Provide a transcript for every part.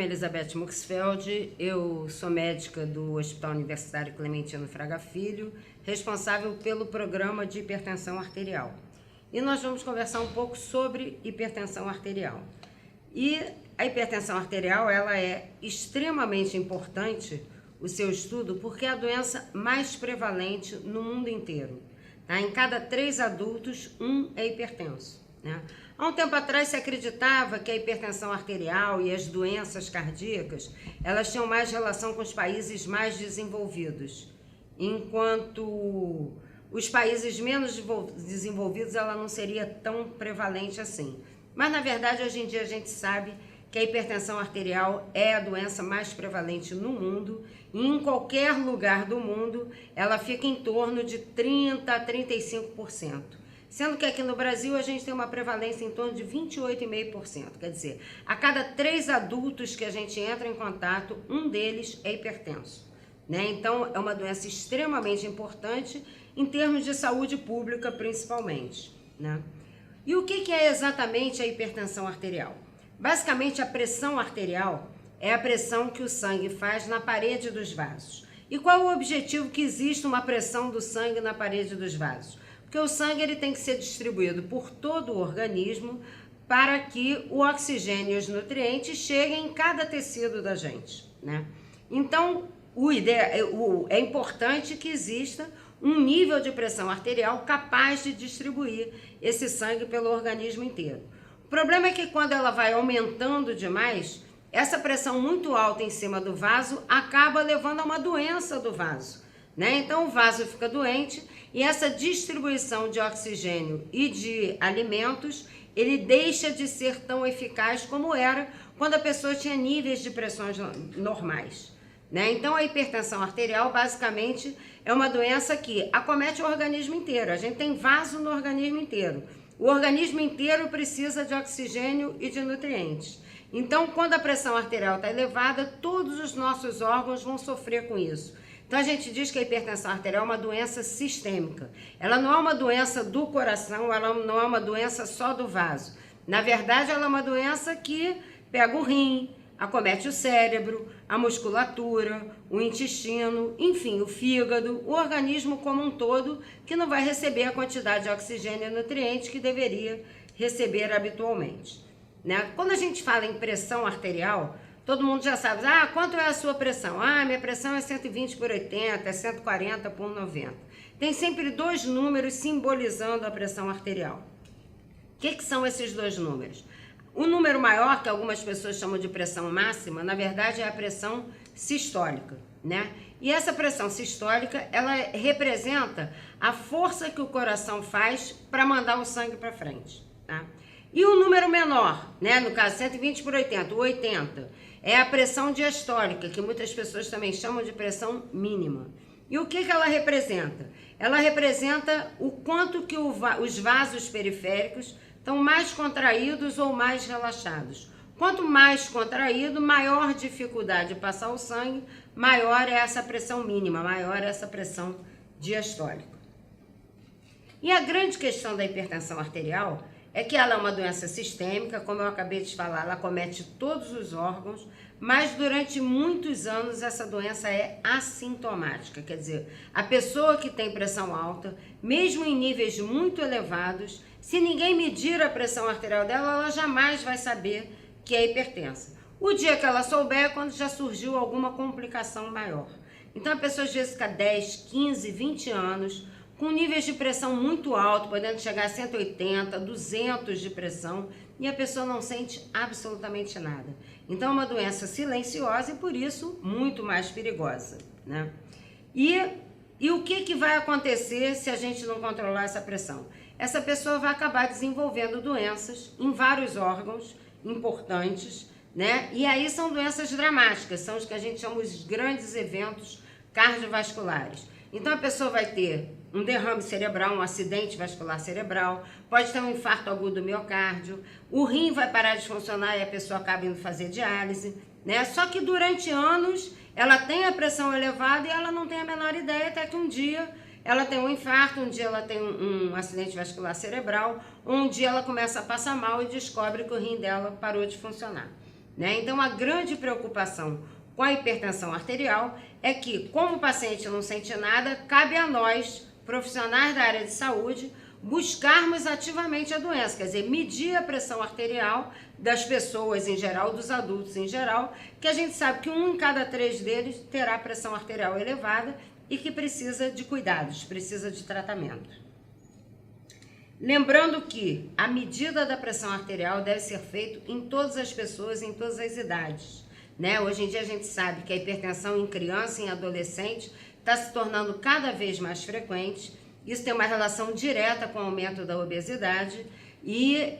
Elizabeth Muxfeld, eu sou médica do Hospital Universitário Clementino Fraga Filho, responsável pelo programa de hipertensão arterial. E nós vamos conversar um pouco sobre hipertensão arterial. E a hipertensão arterial, ela é extremamente importante, o seu estudo, porque é a doença mais prevalente no mundo inteiro. Tá? Em cada 3 adultos, 1 é hipertenso. Né? Há um tempo atrás se acreditava que a hipertensão arterial e as doenças cardíacas, elas tinham mais relação com os países mais desenvolvidos, enquanto os países menos desenvolvidos ela não seria tão prevalente assim. Mas na verdade hoje em dia a gente sabe que a hipertensão arterial é a doença mais prevalente no mundo e em qualquer lugar do mundo ela fica em torno de 30 a 35%. Sendo que aqui no Brasil a gente tem uma prevalência em torno de 28,5%. Quer dizer, a cada 3 adultos que a gente entra em contato, 1 deles é hipertenso. Né? Então, é uma doença extremamente importante em termos de saúde pública, principalmente. Né? E o que é exatamente a hipertensão arterial? Basicamente, a pressão arterial é a pressão que o sangue faz na parede dos vasos. E qual o objetivo que existe uma pressão do sangue na parede dos vasos? Porque o sangue ele tem que ser distribuído por todo o organismo para que o oxigênio e os nutrientes cheguem em cada tecido da gente, né? Então, é importante que exista um nível de pressão arterial capaz de distribuir esse sangue pelo organismo inteiro. O problema é que quando ela vai aumentando demais, essa pressão muito alta em cima do vaso acaba levando a uma doença do vaso. Né? Então o vaso fica doente e essa distribuição de oxigênio e de alimentos, ele deixa de ser tão eficaz como era quando a pessoa tinha níveis de pressões normais. Né? Então a hipertensão arterial basicamente é uma doença que acomete o organismo inteiro, a gente tem vaso no organismo inteiro. O organismo inteiro precisa de oxigênio e de nutrientes. Então quando a pressão arterial está elevada, todos os nossos órgãos vão sofrer com isso. Então a gente diz que a hipertensão arterial é uma doença sistêmica. Ela não é uma doença do coração, ela não é uma doença só do vaso. Na verdade, ela é uma doença que pega o rim, acomete o cérebro, a musculatura, o intestino, enfim, o fígado, o organismo como um todo, que não vai receber a quantidade de oxigênio e nutrientes que deveria receber habitualmente. Né? Quando a gente fala em pressão arterial, todo mundo já sabe, quanto é a sua pressão? Minha pressão é 120/80, é 140/90. Tem sempre 2 números simbolizando a pressão arterial. O que são esses 2 números? O número maior, que algumas pessoas chamam de pressão máxima, na verdade é a pressão sistólica, né? E essa pressão sistólica, ela representa a força que o coração faz para mandar o sangue para frente, tá? E o número menor, né? No caso 120/80, o 80, é a pressão diastólica, que muitas pessoas também chamam de pressão mínima. E o que ela representa? Ela representa o quanto que os vasos periféricos estão mais contraídos ou mais relaxados. Quanto mais contraído, maior dificuldade de passar o sangue, maior é essa pressão mínima, maior é essa pressão diastólica. E a grande questão da hipertensão arterial é que ela é uma doença sistêmica, como eu acabei de falar, ela acomete todos os órgãos, mas durante muitos anos essa doença é assintomática, quer dizer, a pessoa que tem pressão alta, mesmo em níveis muito elevados, se ninguém medir a pressão arterial dela, ela jamais vai saber que é hipertensa. O dia que ela souber é quando já surgiu alguma complicação maior. Então a pessoa às vezes fica 10, 15, 20 anos, com níveis de pressão muito alto, podendo chegar a 180, 200 de pressão, e a pessoa não sente absolutamente nada. Então é uma doença silenciosa e por isso muito mais perigosa, né? E o que vai acontecer se a gente não controlar essa pressão? Essa pessoa vai acabar desenvolvendo doenças em vários órgãos importantes, né? E aí são doenças dramáticas, são os que a gente chama os grandes eventos cardiovasculares. Então a pessoa vai ter um derrame cerebral, um acidente vascular cerebral, pode ter um infarto agudo do miocárdio, o rim vai parar de funcionar e a pessoa acaba indo fazer diálise, né? Só que durante anos ela tem a pressão elevada e ela não tem a menor ideia, até que um dia ela tem um infarto, um dia ela tem um acidente vascular cerebral, um dia ela começa a passar mal e descobre que o rim dela parou de funcionar. né? Então, a grande preocupação com a hipertensão arterial é que, como o paciente não sente nada, cabe a nós, profissionais da área de saúde, buscarmos ativamente a doença, quer dizer, medir a pressão arterial das pessoas em geral, dos adultos em geral, que a gente sabe que 1 em cada 3 deles terá pressão arterial elevada e que precisa de cuidados, precisa de tratamento. Lembrando que a medida da pressão arterial deve ser feita em todas as pessoas, em todas as idades, né? Hoje em dia a gente sabe que a hipertensão em criança e em adolescente está se tornando cada vez mais frequente. Isso tem uma relação direta com o aumento da obesidade e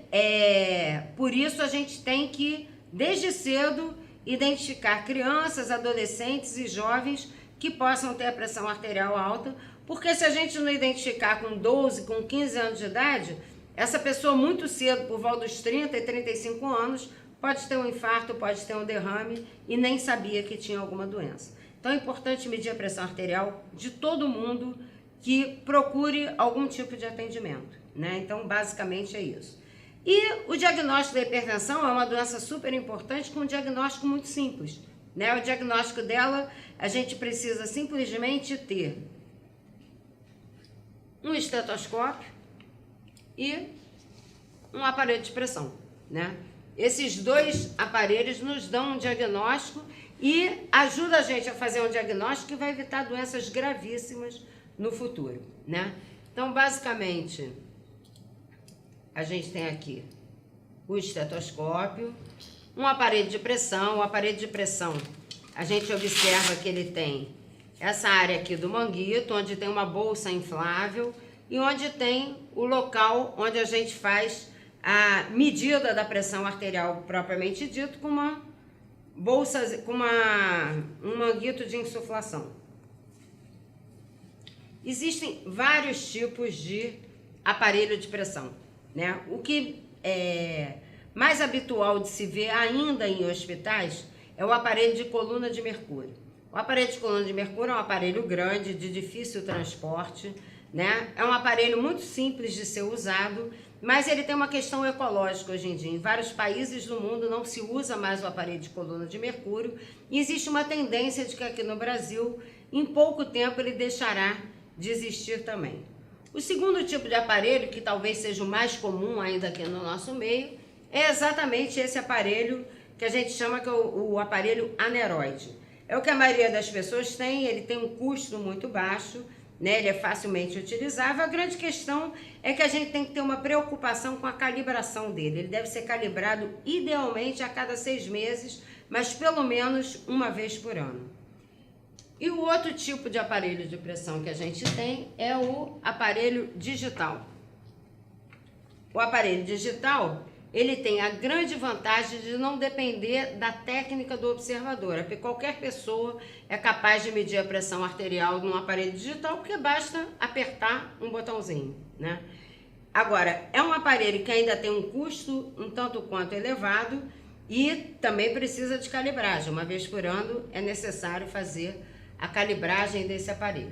por isso a gente tem que, desde cedo, identificar crianças, adolescentes e jovens que possam ter a pressão arterial alta, porque se a gente não identificar com 12, com 15 anos de idade, essa pessoa muito cedo, por volta dos 30 e 35 anos, pode ter um infarto, pode ter um derrame e nem sabia que tinha alguma doença. Então é importante medir a pressão arterial de todo mundo que procure algum tipo de atendimento, né? Então, basicamente é isso. E o diagnóstico da hipertensão é uma doença super importante com um diagnóstico muito simples, né? O diagnóstico dela, a gente precisa simplesmente ter um estetoscópio e um aparelho de pressão, né? Esses 2 aparelhos nos dão um diagnóstico e ajuda a gente a fazer um diagnóstico que vai evitar doenças gravíssimas no futuro, né? Então, basicamente, a gente tem aqui o estetoscópio, um aparelho de pressão. O aparelho de pressão, a gente observa que ele tem essa área aqui do manguito, onde tem uma bolsa inflável e onde tem o local onde a gente faz a medida da pressão arterial propriamente dito, com uma bolsa, com um manguito de insuflação. Existem vários tipos de aparelho de pressão, né? O que é mais habitual de se ver ainda em hospitais é o aparelho de coluna de mercúrio. O aparelho de coluna de mercúrio é um aparelho grande, de difícil transporte, né? É um aparelho muito simples de ser usado, mas ele tem uma questão ecológica hoje em dia. Em vários países do mundo não se usa mais o aparelho de coluna de mercúrio e existe uma tendência de que aqui no Brasil, em pouco tempo, ele deixará de existir também. O segundo tipo de aparelho, que talvez seja o mais comum ainda aqui no nosso meio, é exatamente esse aparelho que a gente chama que é o aparelho aneroide. É o que a maioria das pessoas tem, ele tem um custo muito baixo, né? Ele é facilmente utilizável. A grande questão é que a gente tem que ter uma preocupação com a calibração dele. Ele deve ser calibrado idealmente a cada 6 meses, mas pelo menos uma vez por ano. E o outro tipo de aparelho de pressão que a gente tem é o aparelho digital. O aparelho digital, ele tem a grande vantagem de não depender da técnica do observador. Porque qualquer pessoa é capaz de medir a pressão arterial num aparelho digital, porque basta apertar um botãozinho, né? Agora, é um aparelho que ainda tem um custo um tanto quanto elevado e também precisa de calibragem. Uma vez por ano é necessário fazer a calibragem desse aparelho.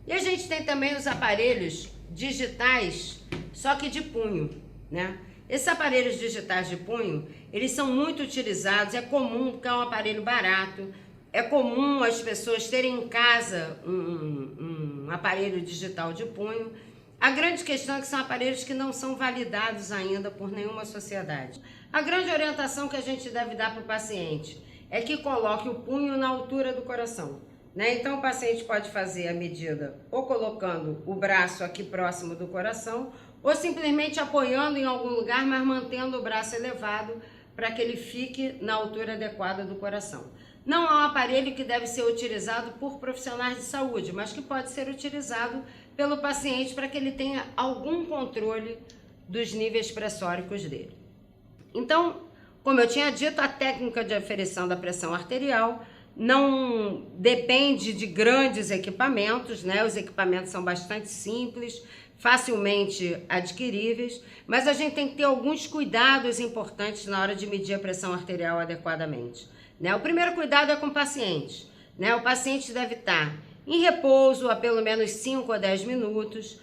E a gente tem também os aparelhos digitais, só que de punho, né? Esses aparelhos digitais de punho, eles são muito utilizados, é comum, porque é um aparelho barato, é comum as pessoas terem em casa um aparelho digital de punho. A grande questão é que são aparelhos que não são validados ainda por nenhuma sociedade. A grande orientação que a gente deve dar para o paciente é que coloque o punho na altura do coração, né? Então o paciente pode fazer a medida ou colocando o braço aqui próximo do coração ou simplesmente apoiando em algum lugar, mas mantendo o braço elevado para que ele fique na altura adequada do coração. Não é um aparelho que deve ser utilizado por profissionais de saúde, mas que pode ser utilizado pelo paciente para que ele tenha algum controle dos níveis pressóricos dele. Então, como eu tinha dito, a técnica de aferição da pressão arterial não depende de grandes equipamentos, né? Os equipamentos são bastante simples, facilmente adquiríveis, mas a gente tem que ter alguns cuidados importantes na hora de medir a pressão arterial adequadamente, né? O primeiro cuidado é com o paciente, né? O paciente deve estar em repouso há pelo menos 5 a 10 minutos,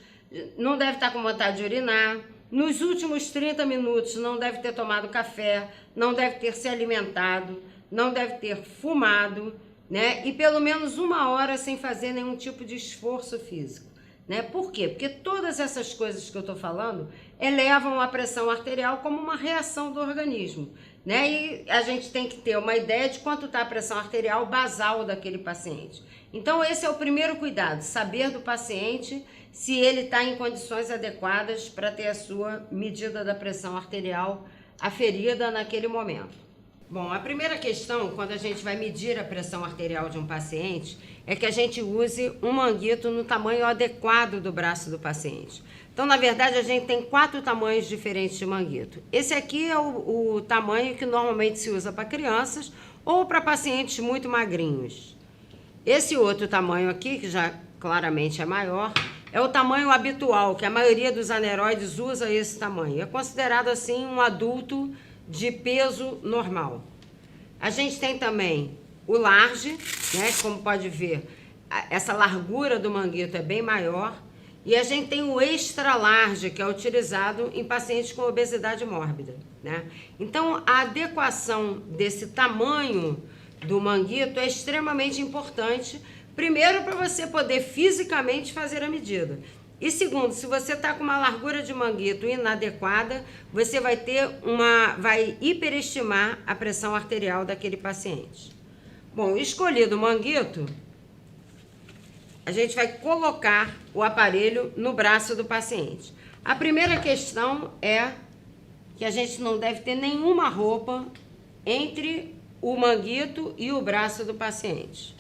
não deve estar com vontade de urinar, Nos últimos 30 minutos não deve ter tomado café, não deve ter se alimentado, não deve ter fumado, né? E pelo menos 1 hora sem fazer nenhum tipo de esforço físico, né? Por quê? Porque todas essas coisas que eu tô falando elevam a pressão arterial como uma reação do organismo, né? E a gente tem que ter uma ideia de quanto está a pressão arterial basal daquele paciente. Então esse é o primeiro cuidado, saber do paciente se ele está em condições adequadas para ter a sua medida da pressão arterial aferida naquele momento. Bom, a primeira questão, quando a gente vai medir a pressão arterial de um paciente, é que a gente use um manguito no tamanho adequado do braço do paciente. Então, na verdade, a gente tem 4 tamanhos diferentes de manguito. Esse aqui é o tamanho que normalmente se usa para crianças ou para pacientes muito magrinhos. Esse outro tamanho aqui, que já claramente é maior, é o tamanho habitual, que a maioria dos aneroides usa esse tamanho. É considerado, assim, um adulto de peso normal. A gente tem também o large, né? Como pode ver, essa largura do manguito é bem maior. E a gente tem o extra large, que é utilizado em pacientes com obesidade mórbida, né? Então, a adequação desse tamanho do manguito é extremamente importante. Primeiro, para você poder fisicamente fazer a medida. E segundo, se você está com uma largura de manguito inadequada, você vai hiperestimar a pressão arterial daquele paciente. Bom, escolhido o manguito, a gente vai colocar o aparelho no braço do paciente. A primeira questão é que a gente não deve ter nenhuma roupa entre o manguito e o braço do paciente.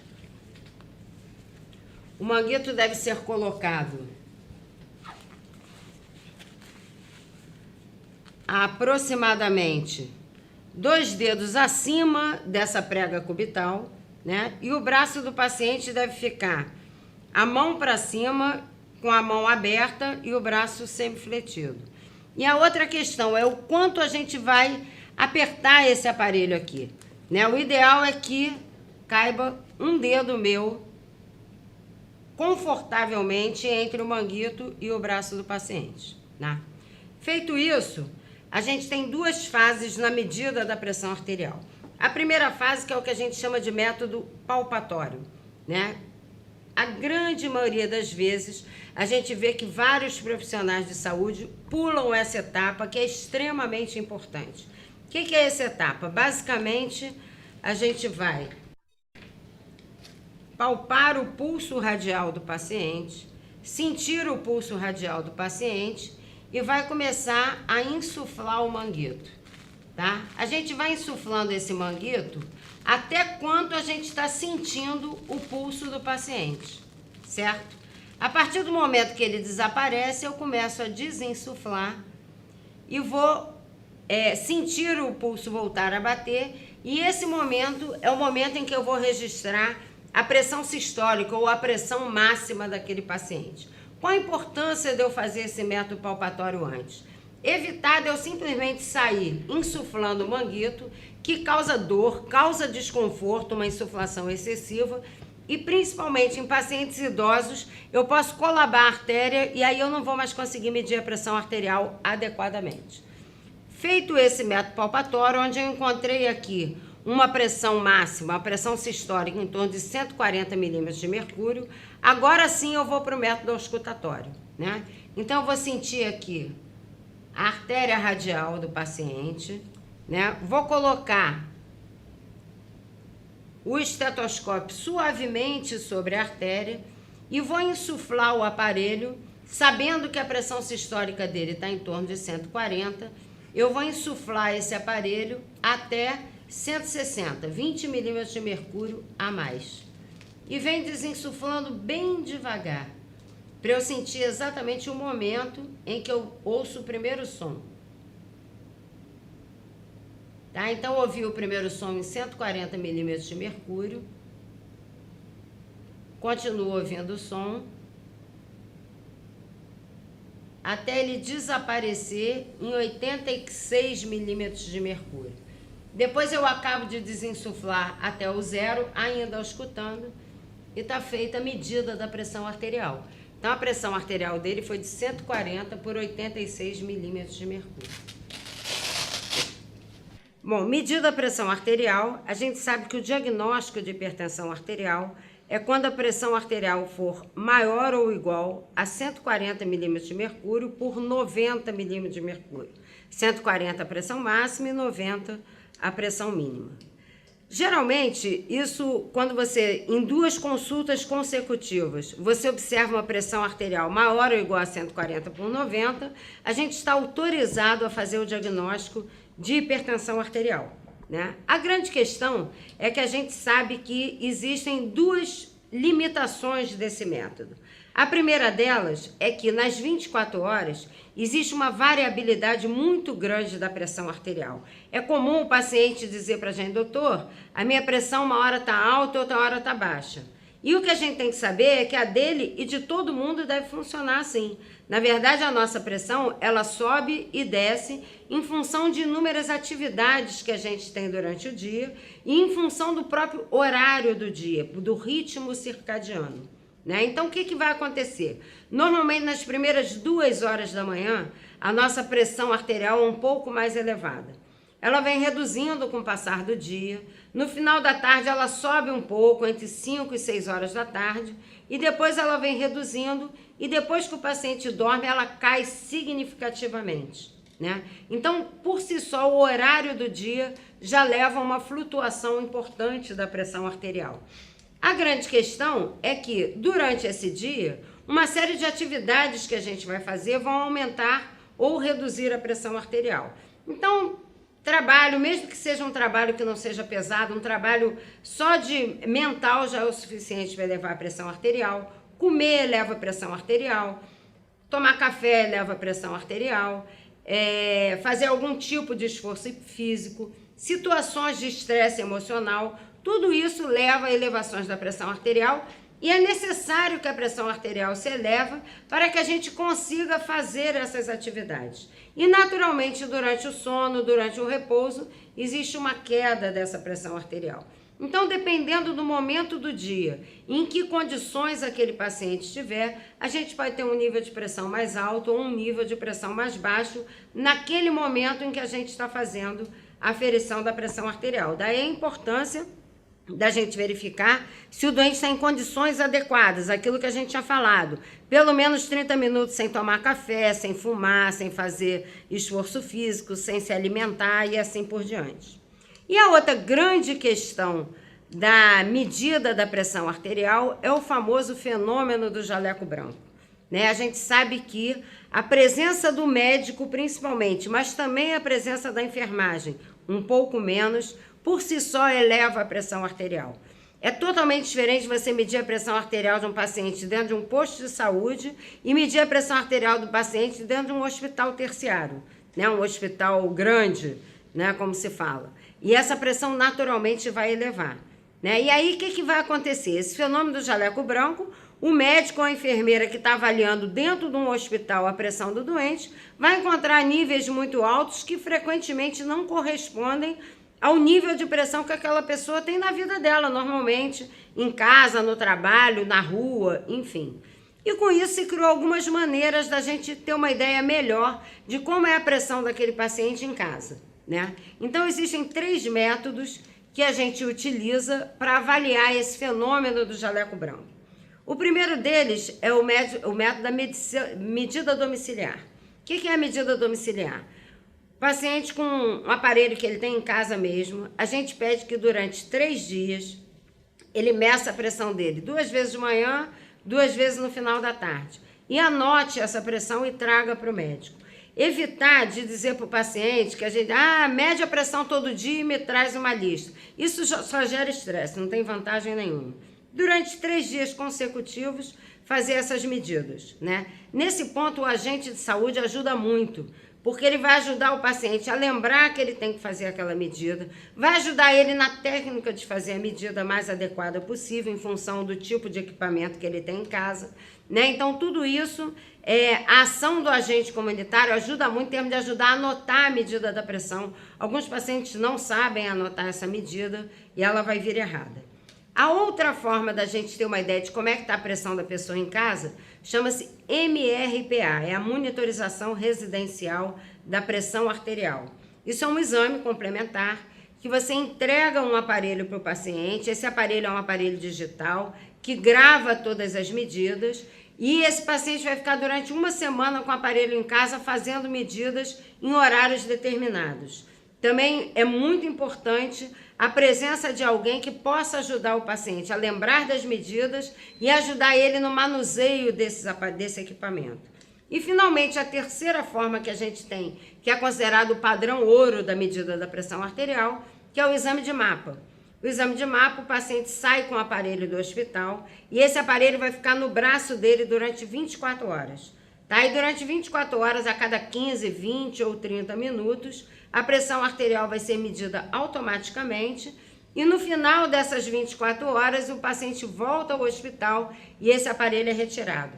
O manguito deve ser colocado aproximadamente 2 dedos acima dessa prega cubital, né? E o braço do paciente deve ficar a mão para cima, com a mão aberta e o braço semifletido. E a outra questão é o quanto a gente vai apertar esse aparelho aqui, né? O ideal é que caiba um dedo meu confortavelmente entre o manguito e o braço do paciente, né? Feito isso, a gente tem 2 fases na medida da pressão arterial. A primeira fase, que é o que a gente chama de método palpatório, né? A grande maioria das vezes, a gente vê que vários profissionais de saúde pulam essa etapa, que é extremamente importante. O que é essa etapa? Basicamente, a gente vai palpar o pulso radial do paciente, sentir o pulso radial do paciente e vai começar a insuflar o manguito, tá? A gente vai insuflando esse manguito até quanto a gente está sentindo o pulso do paciente, certo? A partir do momento que ele desaparece, eu começo a desinsuflar e vou sentir o pulso voltar a bater, e esse momento é o momento em que eu vou registrar a pressão sistólica ou a pressão máxima daquele paciente. Qual a importância de eu fazer esse método palpatório antes? Evitar de eu simplesmente sair insuflando o manguito, que causa dor, causa desconforto, uma insuflação excessiva, e principalmente em pacientes idosos, eu posso colabar a artéria e aí eu não vou mais conseguir medir a pressão arterial adequadamente. Feito esse método palpatório, onde eu encontrei aqui uma pressão máxima, a pressão sistólica em torno de 140 milímetros de mercúrio, agora sim eu vou para o método auscultatório, né? Então eu vou sentir aqui a artéria radial do paciente, né? Vou colocar o estetoscópio suavemente sobre a artéria e vou insuflar o aparelho, sabendo que a pressão sistólica dele está em torno de 140, eu vou insuflar esse aparelho até 160, 20 milímetros de mercúrio a mais. E vem desinsuflando bem devagar, para eu sentir exatamente o momento em que eu ouço o primeiro som. Tá? Então, eu ouvi o primeiro som em 140 milímetros de mercúrio, continuo ouvindo o som, até ele desaparecer em 86 milímetros de mercúrio. Depois eu acabo de desinsuflar até o 0, ainda escutando, e está feita a medida da pressão arterial. Então, a pressão arterial dele foi de 140 por 86 milímetros de mercúrio. Bom, medida a pressão arterial, a gente sabe que o diagnóstico de hipertensão arterial é quando a pressão arterial for maior ou igual a 140 milímetros de mercúrio por 90 milímetros de mercúrio. 140 a pressão máxima e 90 a pressão mínima. Geralmente, isso, quando você, em 2 consultas consecutivas, você observa uma pressão arterial maior ou igual a 140 por 90, a gente está autorizado a fazer o diagnóstico de hipertensão arterial, né? A grande questão é que a gente sabe que existem 2 limitações desse método. A primeira delas é que nas 24 horas existe uma variabilidade muito grande da pressão arterial. É comum o paciente dizer para a gente, doutor, a minha pressão uma hora está alta, outra hora está baixa. E o que a gente tem que saber é que a dele e de todo mundo deve funcionar assim. Na verdade, a nossa pressão, ela sobe e desce em função de inúmeras atividades que a gente tem durante o dia e em função do próprio horário do dia, do ritmo circadiano, né? Então, o que vai acontecer? Normalmente, nas primeiras 2 horas da manhã, a nossa pressão arterial é um pouco mais elevada. Ela vem reduzindo com o passar do dia. No final da tarde, ela sobe um pouco, entre 5 e 6 horas da tarde, e depois ela vem reduzindo, e depois que o paciente dorme, ela cai significativamente, né? Então, por si só, o horário do dia já leva a uma flutuação importante da pressão arterial. A grande questão é que, durante esse dia, uma série de atividades que a gente vai fazer vão aumentar ou reduzir a pressão arterial. Então, trabalho, mesmo que seja um trabalho que não seja pesado, um trabalho só de mental já é o suficiente para elevar a pressão arterial. Comer eleva a pressão arterial, tomar café eleva a pressão arterial, fazer algum tipo de esforço físico, situações de estresse emocional, tudo isso leva a elevações da pressão arterial e é necessário que a pressão arterial se eleve para que a gente consiga fazer essas atividades. E naturalmente, durante o sono, durante o repouso, existe uma queda dessa pressão arterial. Então, dependendo do momento do dia, em que condições aquele paciente estiver, a gente pode ter um nível de pressão mais alto ou um nível de pressão mais baixo naquele momento em que a gente está fazendo a aferição da pressão arterial. Daí a importância da gente verificar se o doente está em condições adequadas, aquilo que a gente tinha falado, pelo menos 30 minutos sem tomar café, sem fumar, sem fazer esforço físico, sem se alimentar e assim por diante. E a outra grande questão da medida da pressão arterial é o famoso fenômeno do jaleco branco, né? A gente sabe que a presença do médico, principalmente, mas também a presença da enfermagem, um pouco menos, por si só eleva a pressão arterial. É totalmente diferente você medir a pressão arterial de um paciente dentro de um posto de saúde e medir a pressão arterial do paciente dentro de um hospital terciário, né? Um hospital grande, né? Como se fala. E essa pressão naturalmente vai elevar, né? E aí o que vai acontecer? Esse fenômeno do jaleco branco, o médico ou a enfermeira que está avaliando dentro de um hospital a pressão do doente vai encontrar níveis muito altos que frequentemente não correspondem ao nível de pressão que aquela pessoa tem na vida dela, normalmente, em casa, no trabalho, na rua, enfim. E com isso se criou algumas maneiras da gente ter uma ideia melhor de como é a pressão daquele paciente em casa, né? Então, existem 3 métodos que a gente utiliza para avaliar esse fenômeno do jaleco branco. O primeiro deles é o método da medida domiciliar. O que é a medida domiciliar? Paciente com um aparelho que ele tem em casa mesmo, a gente pede que durante 3 dias ele meça a pressão dele 2 vezes de manhã, 2 vezes no final da tarde. E anote essa pressão e traga para o médico. Evitar de dizer para o paciente que a gente, mede a pressão todo dia e me traz uma lista. Isso só gera estresse, não tem vantagem nenhuma. Durante 3 dias consecutivos, fazer essas medidas, né? Nesse ponto, o agente de saúde ajuda muito, porque ele vai ajudar o paciente a lembrar que ele tem que fazer aquela medida, vai ajudar ele na técnica de fazer a medida mais adequada possível, em função do tipo de equipamento que ele tem em casa, né? Então, tudo isso, a ação do agente comunitário ajuda muito em termos de ajudar a anotar a medida da pressão. Alguns pacientes não sabem anotar essa medida e ela vai vir errada. A outra forma da gente ter uma ideia de como é que está a pressão da pessoa em casa chama-se MRPA, é a monitorização residencial da pressão arterial. Isso é um exame complementar que você entrega um aparelho para o paciente. Esse aparelho é um aparelho digital que grava todas as medidas e esse paciente vai ficar durante uma semana com o aparelho em casa fazendo medidas em horários determinados. Também é muito importante a presença de alguém que possa ajudar o paciente a lembrar das medidas e ajudar ele no manuseio desse equipamento. E, finalmente, a terceira forma que a gente tem, que é considerado o padrão ouro da medida da pressão arterial, que é o exame de mapa. O exame de mapa, o paciente sai com o aparelho do hospital e esse aparelho vai ficar no braço dele durante 24 horas. Tá? E durante 24 horas, a cada 15, 20 ou 30 minutos, a pressão arterial vai ser medida automaticamente e no final dessas 24 horas, o paciente volta ao hospital e esse aparelho é retirado.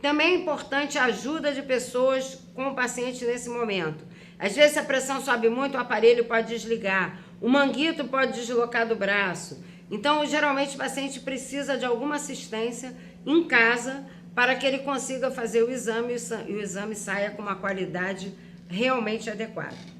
Também é importante a ajuda de pessoas com o paciente nesse momento. Às vezes, se a pressão sobe muito, o aparelho pode desligar, o manguito pode deslocar do braço. Então, geralmente, o paciente precisa de alguma assistência em casa para que ele consiga fazer o exame e o exame saia com uma qualidade realmente adequada.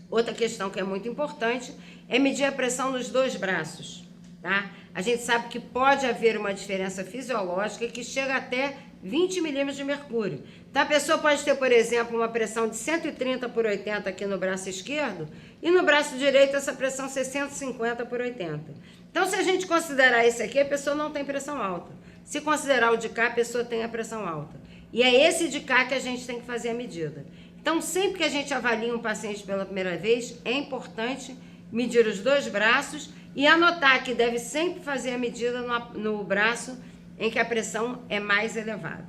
Outra questão que é muito importante é medir a pressão nos dois braços, tá? A gente sabe que pode haver uma diferença fisiológica que chega até 20 milímetros de mercúrio. Então, a pessoa pode ter, por exemplo, uma pressão de 130 por 80 aqui no braço esquerdo e no braço direito essa pressão ser 150 por 80. Então, se a gente considerar esse aqui, a pessoa não tem pressão alta. Se considerar o de cá, a pessoa tem a pressão alta. E é esse de cá que a gente tem que fazer a medida. Então, sempre que a gente avalia um paciente pela primeira vez, é importante medir os dois braços e anotar que deve sempre fazer a medida no braço em que a pressão é mais elevada.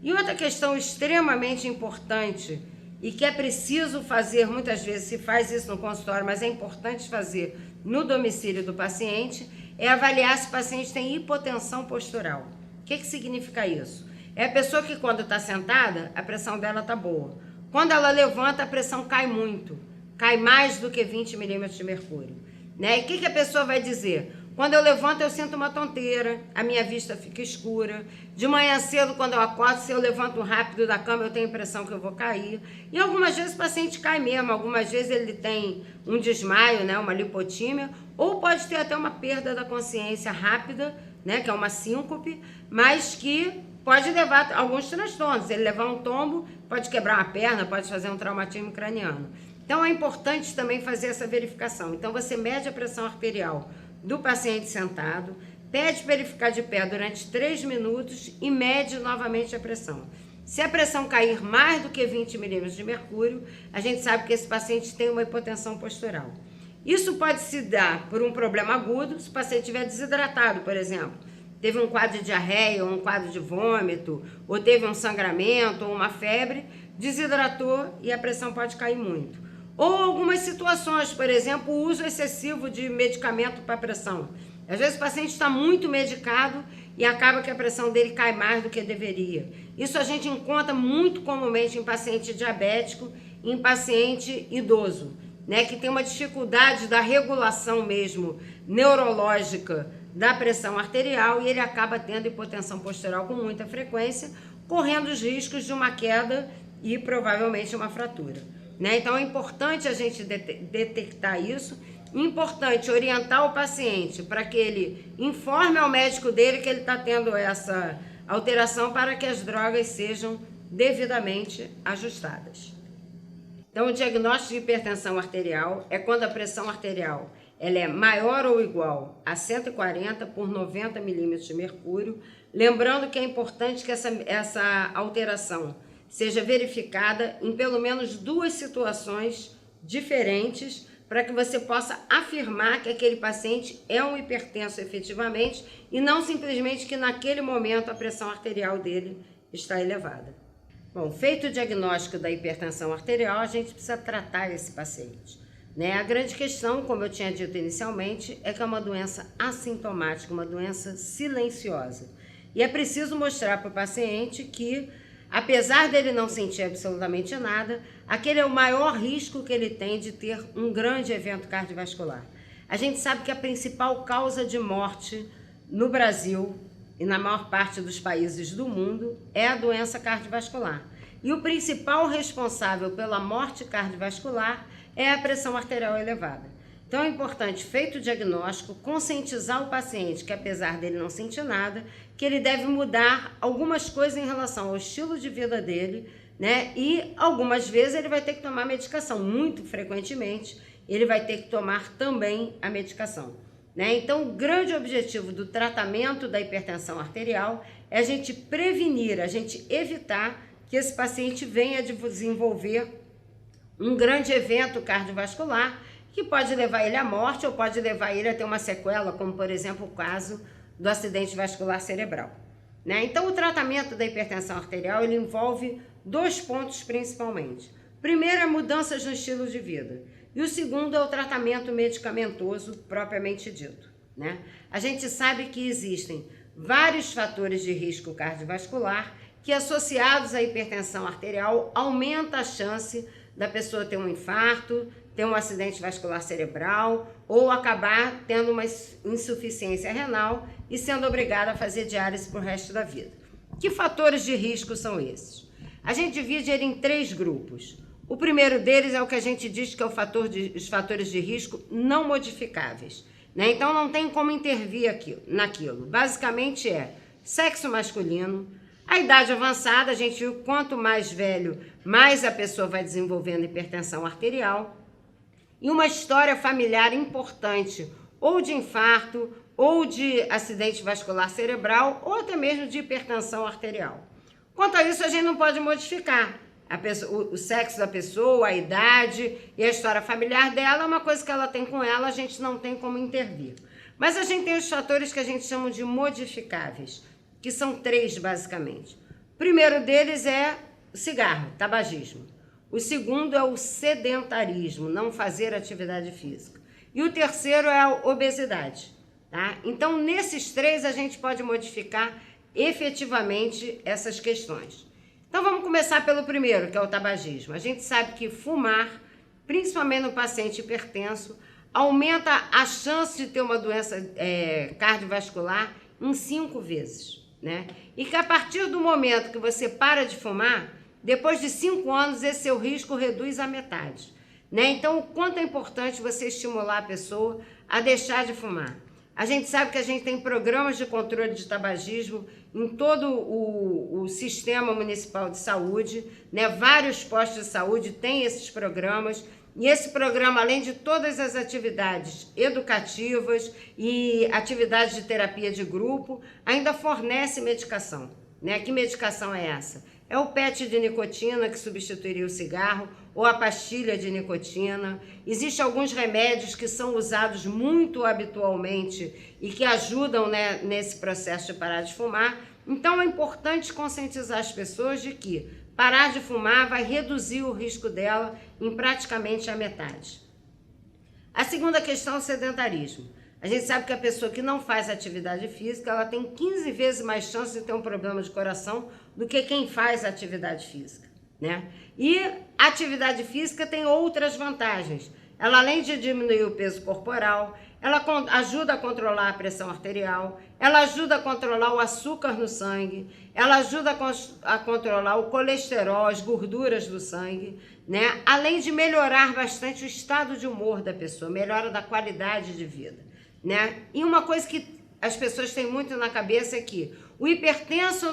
E outra questão extremamente importante e que é preciso fazer, muitas vezes se faz isso no consultório, mas é importante fazer no domicílio do paciente, é avaliar se o paciente tem hipotensão postural. O que significa isso? É a pessoa que quando está sentada, a pressão dela está boa. Quando ela levanta, a pressão cai muito, cai mais do que 20 milímetros de mercúrio. Né? E o que a pessoa vai dizer? Quando eu levanto, eu sinto uma tonteira, a minha vista fica escura. De manhã cedo, quando eu acordo, se eu levanto rápido da cama, eu tenho a impressão que eu vou cair. E algumas vezes o paciente cai mesmo, algumas vezes ele tem um desmaio, né, uma lipotímia, ou pode ter até uma perda da consciência rápida, né, que é uma síncope, mas que pode levar a alguns transtornos. Ele levar um tombo, pode quebrar uma perna, pode fazer um traumatismo craniano. Então, é importante também fazer essa verificação. Então, você mede a pressão arterial do paciente sentado, pede para ele ficar de pé durante 3 minutos e mede novamente a pressão. Se a pressão cair mais do que 20 milímetros de mercúrio, a gente sabe que esse paciente tem uma hipotensão postural. Isso pode se dar por um problema agudo, se o paciente estiver desidratado, por exemplo. Teve um quadro de diarreia, ou um quadro de vômito, ou teve um sangramento, ou uma febre, desidratou e a pressão pode cair muito. Ou algumas situações, por exemplo, o uso excessivo de medicamento para pressão. Às vezes o paciente está muito medicado e acaba que a pressão dele cai mais do que deveria. Isso a gente encontra muito comumente em paciente diabético e em paciente idoso, né, que tem uma dificuldade da regulação mesmo neurológica da pressão arterial e ele acaba tendo hipotensão postural com muita frequência, correndo os riscos de uma queda e provavelmente uma fratura. Né? Então é importante a gente detectar isso, importante orientar o paciente para que ele informe ao médico dele que ele está tendo essa alteração para que as drogas sejam devidamente ajustadas. Então o diagnóstico de hipertensão arterial é quando a pressão arterial ela é maior ou igual a 140 por 90 milímetros de mercúrio, lembrando que é importante que essa alteração seja verificada em pelo menos 2 situações diferentes para que você possa afirmar que aquele paciente é um hipertenso efetivamente e não simplesmente que naquele momento a pressão arterial dele está elevada. Bom, feito o diagnóstico da hipertensão arterial, a gente precisa tratar esse paciente. Né? A grande questão, como eu tinha dito inicialmente, é que é uma doença assintomática, uma doença silenciosa. E é preciso mostrar para o paciente que, apesar dele não sentir absolutamente nada, aquele é o maior risco que ele tem de ter um grande evento cardiovascular. A gente sabe que a principal causa de morte no Brasil e na maior parte dos países do mundo é a doença cardiovascular. E o principal responsável pela morte cardiovascular é a pressão arterial elevada. Então é importante, feito o diagnóstico, conscientizar o paciente que, apesar dele não sentir nada, que ele deve mudar algumas coisas em relação ao estilo de vida dele, né? E algumas vezes ele vai ter que tomar medicação, muito frequentemente ele vai ter que tomar também a medicação, né? Então o grande objetivo do tratamento da hipertensão arterial é a gente prevenir, a gente evitar que esse paciente venha a desenvolver um grande evento cardiovascular que pode levar ele à morte ou pode levar ele a ter uma sequela, como por exemplo o caso do acidente vascular cerebral, né? Então o tratamento da hipertensão arterial ele envolve 2 pontos principalmente. Primeiro é mudanças no estilo de vida e o segundo é o tratamento medicamentoso propriamente dito, né? A gente sabe que existem vários fatores de risco cardiovascular que, associados à hipertensão arterial, aumenta a chance da pessoa ter um infarto, ter um acidente vascular cerebral ou acabar tendo uma insuficiência renal e sendo obrigada a fazer diálise para o resto da vida. Que fatores de risco são esses? A gente divide ele em 3 grupos. O primeiro deles é o que a gente diz que é os fatores de risco não modificáveis, né? Então não tem como intervir naquilo. Basicamente é sexo masculino, a idade avançada, a gente viu quanto mais velho, mais a pessoa vai desenvolvendo hipertensão arterial, e uma história familiar importante, ou de infarto, ou de acidente vascular cerebral, ou até mesmo de hipertensão arterial. Quanto a isso, a gente não pode modificar. O sexo da pessoa, a idade e a história familiar dela é uma coisa que ela tem com ela, a gente não tem como intervir. Mas a gente tem os fatores que a gente chama de modificáveis, que são 3 basicamente. O primeiro deles é o cigarro, tabagismo. O segundo é o sedentarismo, não fazer atividade física. E o terceiro é a obesidade, tá? Então, nesses 3, a gente pode modificar efetivamente essas questões. Então, vamos começar pelo primeiro, que é o tabagismo. A gente sabe que fumar, principalmente no paciente hipertenso, aumenta a chance de ter uma doença cardiovascular em 5 vezes, né? E que a partir do momento que você para de fumar, depois de 5 anos, esse seu risco reduz à metade, né? Então, o quanto é importante você estimular a pessoa a deixar de fumar. A gente sabe que a gente tem programas de controle de tabagismo em todo o sistema municipal de saúde, né? Vários postos de saúde têm esses programas. E esse programa, além de todas as atividades educativas e atividades de terapia de grupo, ainda fornece medicação, né? Que medicação é essa? É o PET de nicotina, que substituiria o cigarro, ou a pastilha de nicotina. Existem alguns remédios que são usados muito habitualmente e que ajudam, né, nesse processo de parar de fumar. Então é importante conscientizar as pessoas de que parar de fumar vai reduzir o risco dela em praticamente a metade. A segunda questão é o sedentarismo. A gente sabe que a pessoa que não faz atividade física, ela tem 15 vezes mais chance de ter um problema de coração do que quem faz atividade física, né? E a atividade física tem outras vantagens. Ela, além de diminuir o peso corporal, ela ajuda a controlar a pressão arterial, ela ajuda a controlar o açúcar no sangue, ela ajuda a controlar o colesterol, as gorduras do sangue, né? Além de melhorar bastante o estado de humor da pessoa, melhora da qualidade de vida, né? E uma coisa que as pessoas têm muito na cabeça é que o hipertenso,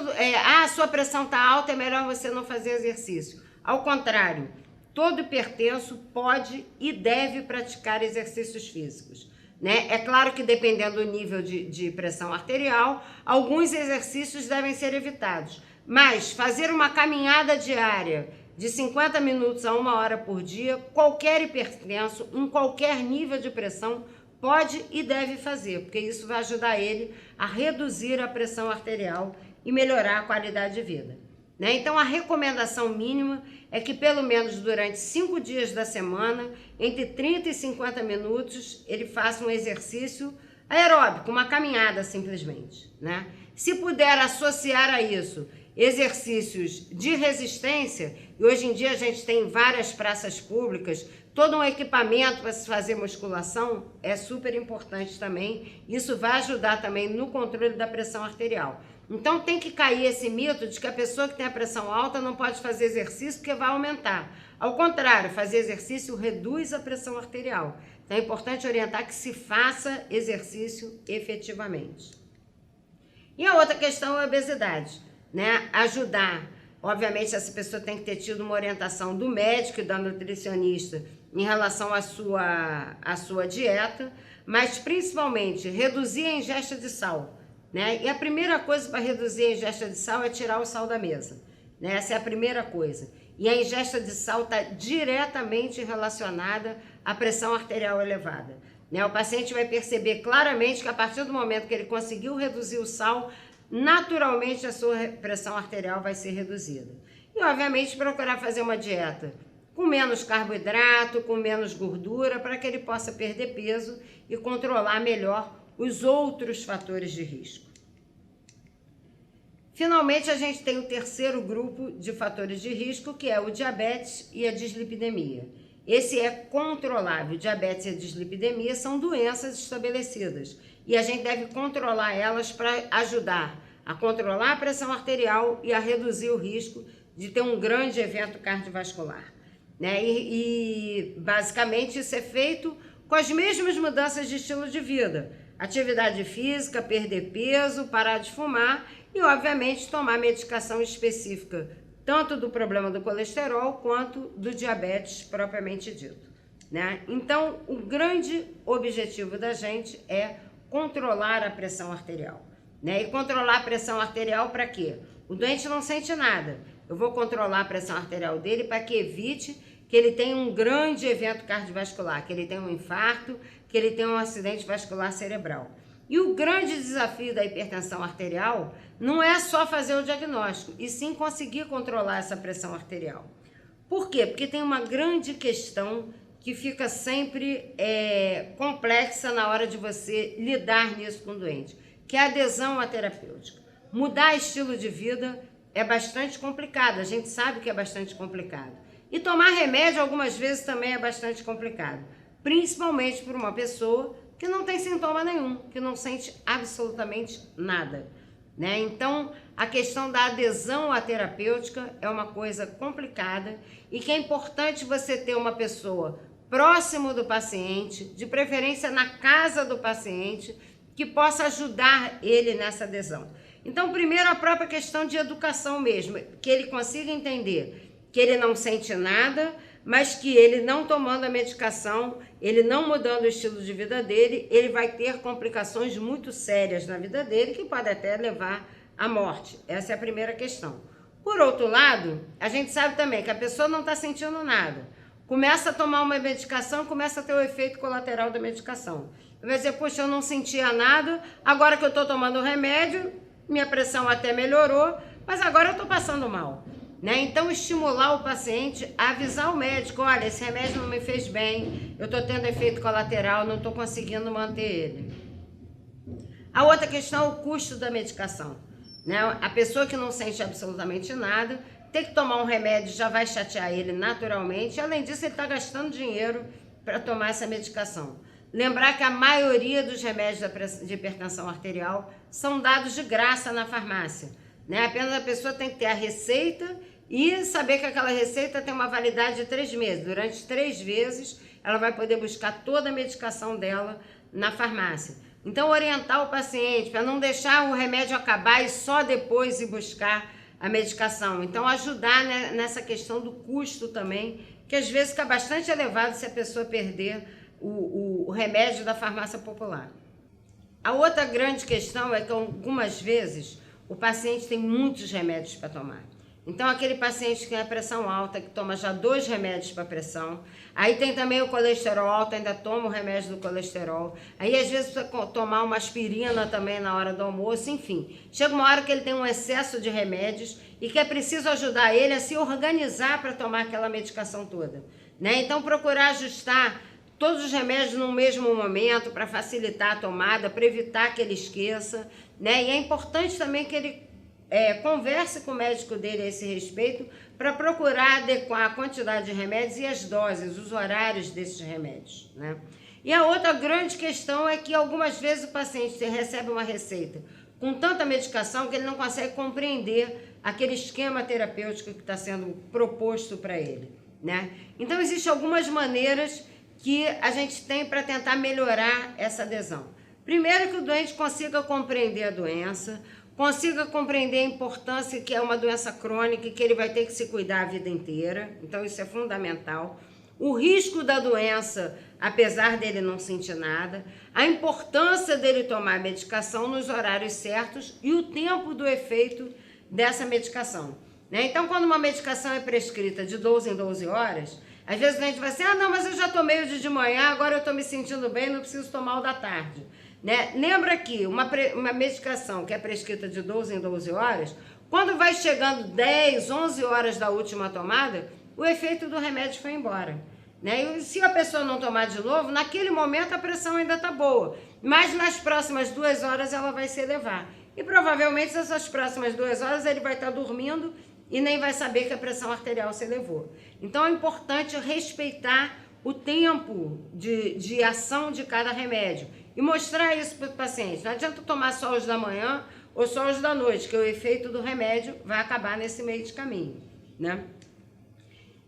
a sua pressão está alta, é melhor você não fazer exercício. Ao contrário, todo hipertenso pode e deve praticar exercícios físicos, né? É claro que dependendo do nível de pressão arterial, alguns exercícios devem ser evitados, mas fazer uma caminhada diária de 50 minutos a 1 hora por dia, qualquer hipertenso, em qualquer nível de pressão, pode e deve fazer, porque isso vai ajudar ele a reduzir a pressão arterial e melhorar a qualidade de vida, né? Então, a recomendação mínima é que pelo menos durante 5 dias da semana, entre 30 e 50 minutos, ele faça um exercício aeróbico, uma caminhada simplesmente, né? Se puder associar a isso exercícios de resistência, e hoje em dia a gente tem várias praças públicas, todo um equipamento para se fazer musculação é super importante também. Isso vai ajudar também no controle da pressão arterial. Então tem que cair esse mito de que a pessoa que tem a pressão alta não pode fazer exercício porque vai aumentar. Ao contrário, fazer exercício reduz a pressão arterial. Então é importante orientar que se faça exercício efetivamente. E a outra questão é a obesidade, né? Ajudar. Obviamente, essa pessoa tem que ter tido uma orientação do médico e da nutricionista em relação à sua dieta, mas principalmente reduzir a ingesta de sal, né? E a primeira coisa para reduzir a ingesta de sal é tirar o sal da mesa, né? Essa é a primeira coisa. E a ingesta de sal está diretamente relacionada à pressão arterial elevada, né? O paciente vai perceber claramente que a partir do momento que ele conseguiu reduzir o sal, naturalmente a sua pressão arterial vai ser reduzida. E, obviamente, procurar fazer uma dieta com menos carboidrato, com menos gordura, para que ele possa perder peso e controlar melhor os outros fatores de risco. Finalmente, a gente tem o terceiro grupo de fatores de risco, que é o diabetes e a dislipidemia. Esse é controlável. O diabetes e a dislipidemia são doenças estabelecidas e a gente deve controlar elas para ajudar a controlar a pressão arterial e a reduzir o risco de ter um grande evento cardiovascular, né? E basicamente isso é feito com as mesmas mudanças de estilo de vida: atividade física, perder peso, parar de fumar e, obviamente, tomar medicação específica, tanto do problema do colesterol quanto do diabetes propriamente dito, né? Então, o grande objetivo da gente é controlar a pressão arterial, né? E controlar a pressão arterial para quê? O doente não sente nada. Eu vou controlar a pressão arterial dele para que evite que ele tenha um grande evento cardiovascular, que ele tenha um infarto, que ele tenha um acidente vascular cerebral. E o grande desafio da hipertensão arterial não é só fazer o diagnóstico, e sim conseguir controlar essa pressão arterial. Por quê? Porque tem uma grande questão que fica sempre complexa na hora de você lidar nisso com o doente, que é a adesão à terapêutica. Mudar estilo de vida é bastante complicado, a gente sabe que é bastante complicado. E tomar remédio algumas vezes também é bastante complicado, principalmente por uma pessoa que não tem sintoma nenhum, que não sente absolutamente nada, né? Então, a questão da adesão à terapêutica é uma coisa complicada e que é importante você ter uma pessoa próximo do paciente, de preferência na casa do paciente, que possa ajudar ele nessa adesão. Então, primeiro, a própria questão de educação mesmo, que ele consiga entender que ele não sente nada, mas que ele não tomando a medicação, ele não mudando o estilo de vida dele, ele vai ter complicações muito sérias na vida dele, que pode até levar à morte. Essa é a primeira questão. Por outro lado, a gente sabe também que a pessoa não está sentindo nada. Começa a tomar uma medicação, começa a ter o efeito colateral da medicação. Vai dizer, poxa, eu não sentia nada, agora que eu estou tomando o remédio, minha pressão até melhorou, mas agora eu estou passando mal, né? Então, estimular o paciente a avisar o médico, olha, esse remédio não me fez bem, eu estou tendo efeito colateral, não estou conseguindo manter ele. A outra questão é o custo da medicação, né? A pessoa que não sente absolutamente nada, ter que tomar um remédio já vai chatear ele naturalmente, além disso ele está gastando dinheiro para tomar essa medicação. Lembrar que a maioria dos remédios de hipertensão arterial são dados de graça na farmácia, né? Apenas a pessoa tem que ter a receita e saber que aquela receita tem uma validade de 3 meses. Durante 3 vezes, ela vai poder buscar toda a medicação dela na farmácia. Então, orientar o paciente para não deixar o remédio acabar e só depois ir buscar a medicação. Então, ajudar, né, nessa questão do custo também, que às vezes fica bastante elevado se a pessoa perder o remédio da farmácia popular. A outra grande questão é que algumas vezes o paciente tem muitos remédios para tomar. Então, aquele paciente que tem a pressão alta, que toma já 2 remédios para pressão, aí tem também o colesterol alto, ainda toma o remédio do colesterol, aí às vezes precisa tomar uma aspirina também na hora do almoço, enfim. Chega uma hora que ele tem um excesso de remédios e que é preciso ajudar ele a se organizar para tomar aquela medicação toda, né? Então, procurar ajustar todos os remédios no mesmo momento para facilitar a tomada, para evitar que ele esqueça, né? E é importante também que ele converse com o médico dele a esse respeito para procurar adequar a quantidade de remédios e as doses, os horários desses remédios, né? E a outra grande questão é que algumas vezes o paciente recebe uma receita com tanta medicação que ele não consegue compreender aquele esquema terapêutico que está sendo proposto para ele, né? Então, existem algumas maneiras que a gente tem para tentar melhorar essa adesão. Primeiro, que o doente consiga compreender a doença, consiga compreender a importância que é uma doença crônica e que ele vai ter que se cuidar a vida inteira. Então, isso é fundamental. O risco da doença, apesar dele não sentir nada, a importância dele tomar a medicação nos horários certos e o tempo do efeito dessa medicação, né? Então, quando uma medicação é prescrita de 12 em 12 horas, às vezes a gente vai assim, não, mas eu já tomei o de manhã, agora eu estou me sentindo bem, não preciso tomar o da tarde, né? Lembra que uma medicação que é prescrita de 12 em 12 horas, quando vai chegando 10, 11 horas da última tomada, o efeito do remédio foi embora, né? E se a pessoa não tomar de novo, naquele momento a pressão ainda está boa, mas nas próximas 2 horas ela vai se elevar. E provavelmente nessas próximas 2 horas ele vai estar dormindo e nem vai saber que a pressão arterial se elevou. Então é importante respeitar o tempo de ação de cada remédio e mostrar isso para o paciente. Não adianta tomar só os da manhã ou só os da noite, que o efeito do remédio vai acabar nesse meio de caminho, né?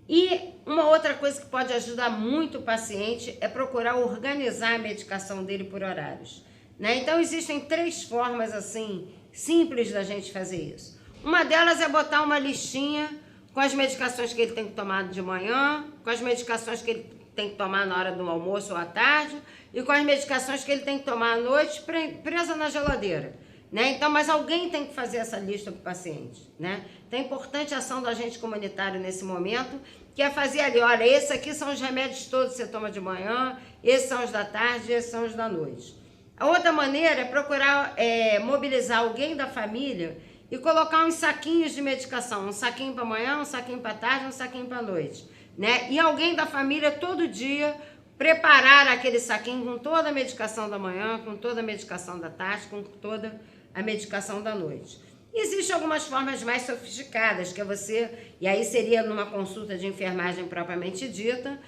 E uma outra coisa que pode ajudar muito o paciente é procurar organizar a medicação dele por horários, né? Então existem 3 formas assim simples da gente fazer isso. Uma delas é botar uma listinha com as medicações que ele tem que tomar de manhã, com as medicações que ele tem que tomar na hora do almoço ou à tarde e com as medicações que ele tem que tomar à noite presa na geladeira, né? Então, mas alguém tem que fazer essa lista para o paciente, né? Então é importante a ação do agente comunitário nesse momento, que é fazer ali, olha, esses aqui são os remédios todos que você toma de manhã, esses são os da tarde, esses são os da noite. A outra maneira é procurar mobilizar alguém da família e colocar uns saquinhos de medicação, um saquinho para manhã, um saquinho para tarde, um saquinho para noite, né? E alguém da família todo dia preparar aquele saquinho com toda a medicação da manhã, com toda a medicação da tarde, com toda a medicação da noite. Existem algumas formas mais sofisticadas, que é você, e aí seria numa consulta de enfermagem propriamente dita,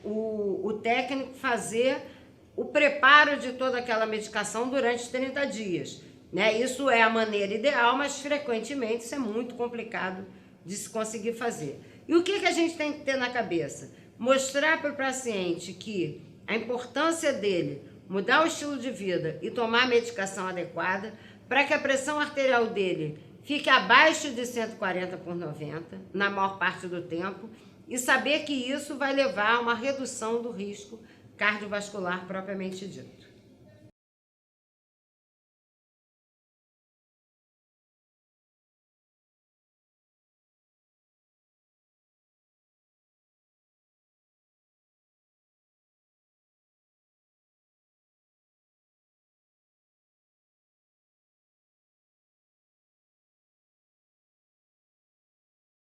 o técnico fazer o preparo de toda aquela medicação durante 30 dias. Né? Isso é a maneira ideal, mas frequentemente isso é muito complicado de se conseguir fazer. E o que a gente tem que ter na cabeça? Mostrar para o paciente que a importância dele mudar o estilo de vida e tomar a medicação adequada para que a pressão arterial dele fique abaixo de 140/90 na maior parte do tempo e saber que isso vai levar a uma redução do risco cardiovascular propriamente dito.